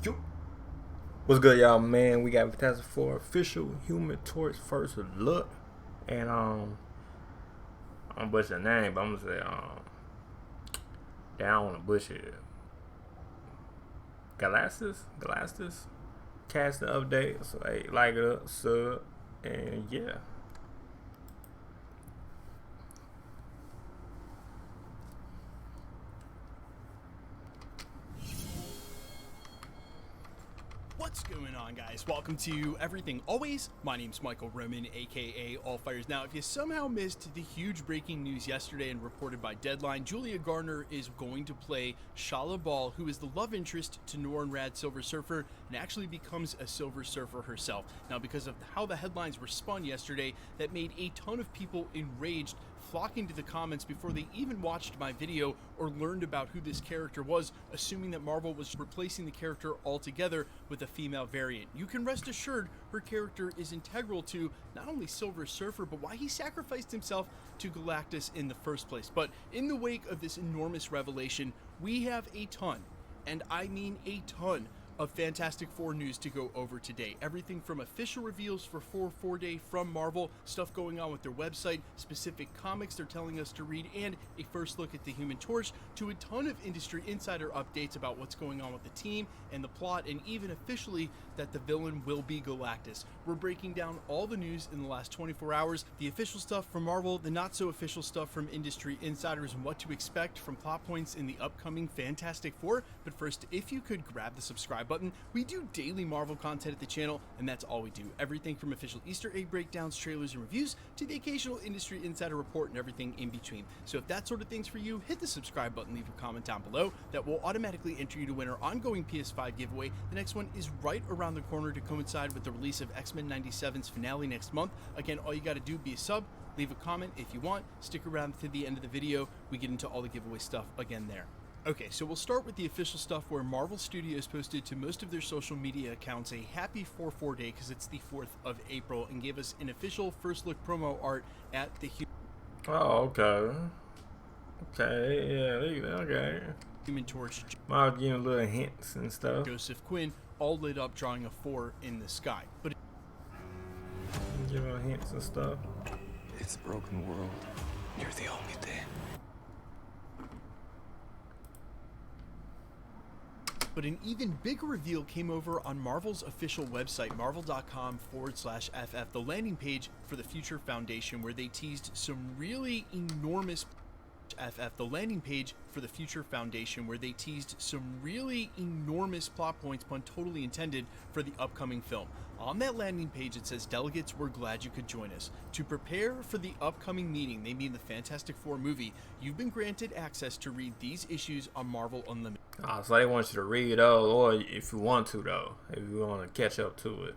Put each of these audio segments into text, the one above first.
Yo. What's good, y'all, man? We got Fantastic Four official Human Torch first look. And I'm gonna butcher the name, but I'm gonna say down on the bush here. GALACTUS. Cast the update. So hey, like it up, sub, and yeah. What's going on, guys? Welcome to Everything Always. My name's Michael Roman, aka All Fires. Now, if you somehow missed the huge breaking news yesterday and reported by Deadline, Julia Garner is going to play Shala Ball, who is the love interest to Norrin Radd Silver Surfer, and actually becomes a Silver Surfer herself. Now, because of how the headlines were spun yesterday, that made a ton of people enraged, flocking to the comments before they even watched my video or learned about who this character was, assuming that Marvel was replacing the character altogether with a female variant. You can rest assured her character is integral to not only Silver Surfer, but why he sacrificed himself to Galactus in the first place. But in the wake of this enormous revelation, we have a ton, and I mean a ton, of Fantastic Four news to go over today. Everything from official reveals for 4-4-Day from Marvel, stuff going on with their website, specific comics they're telling us to read, and a first look at the Human Torch, to a ton of industry insider updates about what's going on with the team and the plot, and even officially that the villain will be Galactus. We're breaking down all the news in the last 24 hours, the official stuff from Marvel, the not so official stuff from industry insiders, and what to expect from plot points in the upcoming Fantastic Four. But first, if you could grab the subscribe button. We do daily Marvel content at the channel, and that's all we do. Everything from official Easter egg breakdowns, trailers, and reviews to the occasional industry insider report and everything in between. So if that sort of thing's for you, hit the subscribe button, leave a comment down below. That will automatically enter you to win our ongoing PS5 giveaway. The next one is right around the corner to coincide with the release of X-Men 97's finale next month. Again, all you got to do, be a sub, leave a comment if you want, stick around to the end of the video. We get into all the giveaway stuff again there. Okay, so we'll start with the official stuff where Marvel Studios posted to most of their social media accounts a happy 4-4-Day because it's the 4th of April, and gave us an official first look promo art at the Human Torch. Might give a little hints and stuff. Joseph Quinn all lit up, drawing a 4 in the sky. But Give her hints and stuff. It's a broken world. You're the only thing. But an even bigger reveal came over on Marvel's official website, marvel.com/FF, the landing page for the Future Foundation, where they teased some really enormous plot points, pun totally intended, for the upcoming film. On that landing page, it says, "Delegates, we're glad you could join us. To prepare for the upcoming meeting," they mean the Fantastic Four movie, "you've been granted access to read these issues on Marvel Unlimited." So they want you to read those, or if you want to, though, if you want to catch up to it.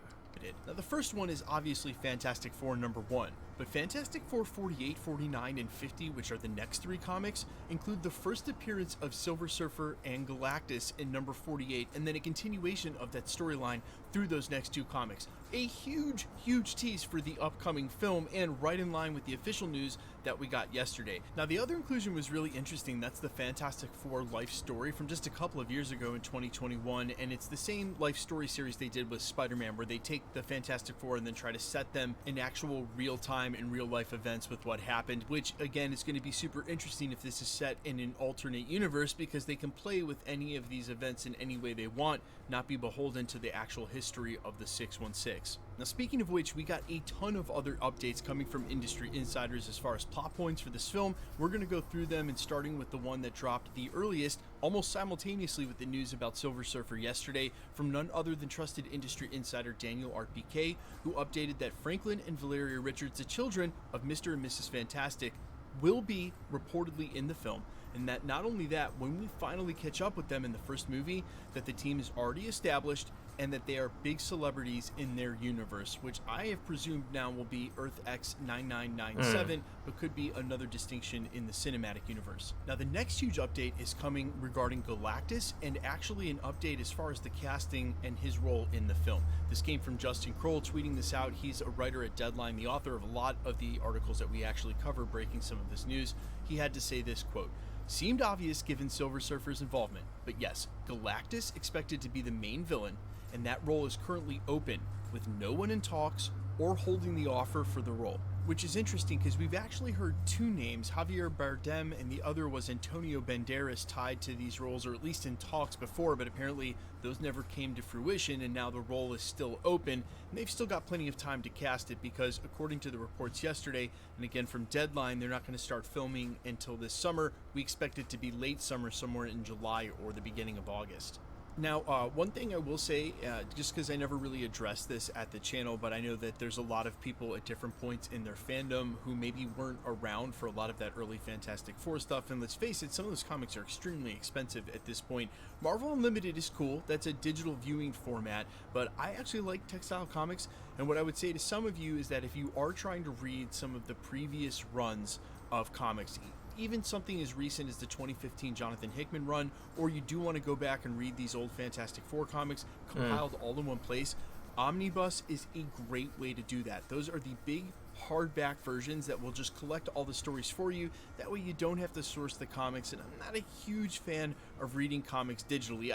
Now, the first one is obviously Fantastic Four #1, but Fantastic Four 48, 49, and 50, which are the next 3 comics, include the first appearance of Silver Surfer and Galactus in number 48, and then a continuation of that storyline through those next 2 comics. A huge, huge tease for the upcoming film, and right in line with the official news that we got yesterday. Now, the other inclusion was really interesting. That's the Fantastic Four life story from just a couple of years ago in 2021, and it's the same life story series they did with Spider-Man, where they take the Fantastic Four and then try to set them in actual real-time and real-life events with what happened, which, again, is going to be super interesting if this is set in an alternate universe, because they can play with any of these events in any way they want, not be beholden to the actual history of the 616. Now, speaking of which, we got a ton of other updates coming from industry insiders as far as plot points for this film. We're going to go through them, and starting with the one that dropped the earliest, almost simultaneously with the news about Silver Surfer yesterday, from none other than trusted industry insider Daniel RPK, who updated that Franklin and Valeria Richards, the children of Mr. and Mrs. Fantastic, will be reportedly in the film, and that not only that, when we finally catch up with them in the first movie, that the team is already established and that they are big celebrities in their universe, which I have presumed now will be Earth X9997, but could be another distinction in the cinematic universe. Now, the next huge update is coming regarding Galactus, and actually an update as far as the casting and his role in the film. This came from Justin Kroll tweeting this out. He's a writer at Deadline, the author of a lot of the articles that we actually cover breaking some of this news. he had to say this, quote, "Seemed obvious given Silver Surfer's involvement, but yes, Galactus expected to be the main villain, and that role is currently open, with no one in talks or holding the offer for the role." Which is interesting because we've actually heard two names, Javier Bardem and the other was Antonio Banderas, tied to these roles, or at least in talks before, but apparently those never came to fruition, and now the role is still open, and they've still got plenty of time to cast it because according to the reports yesterday, and again from Deadline, they're not going to start filming until this summer. We expect it to be late summer, somewhere in July or the beginning of August. Now, one thing I will say, just because I never really addressed this at the channel, but I know that there's a lot of people at different points in their fandom who maybe weren't around for a lot of that early Fantastic Four stuff, and let's face it, some of those comics are extremely expensive at this point. Marvel Unlimited is cool, that's a digital viewing format, but I actually like textile comics, and what I would say to some of you is that if you are trying to read some of the previous runs of comics, even something as recent as the 2015 Jonathan Hickman run, or you do want to go back and read these old Fantastic Four comics compiled all in one place, Omnibus is a great way to do that. Those are the big hardback versions that will just collect all the stories for you. That way you don't have to source the comics, and I'm not a huge fan of reading comics digitally.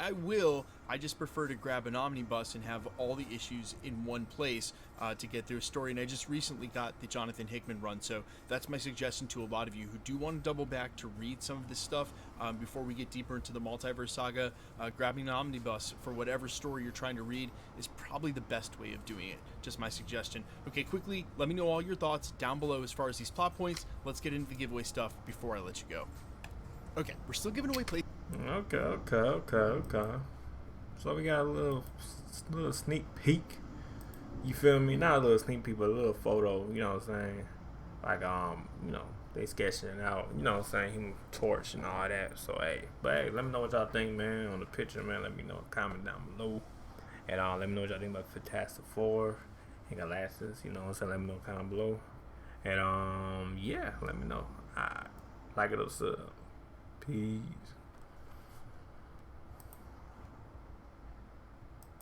I just prefer to grab an omnibus and have all the issues in one place to get through a story, and I just recently got the Jonathan Hickman run, so that's my suggestion to a lot of you who do want to double back to read some of this stuff before we get deeper into the multiverse saga. Grabbing an omnibus for whatever story you're trying to read is probably the best way of doing it. Just my suggestion. Okay, quickly, let me know all your thoughts down below as far as these plot points. Let's get into the giveaway stuff before I let you go. Okay, we're still giving away places. Okay. So we got a little sneak peek. You feel me? Not a little sneak peek, but a little photo. You know what I'm saying? Like you know, they sketching it out. You know what I'm saying? Him torch and all that. So hey, let me know what y'all think, man, on the picture, man. Let me know. Comment down below. And let me know what y'all think about Fantastic Four and GALACTUS. You know what I'm saying? Let me know comment below. And yeah, let me know. Like it or sub. Peace.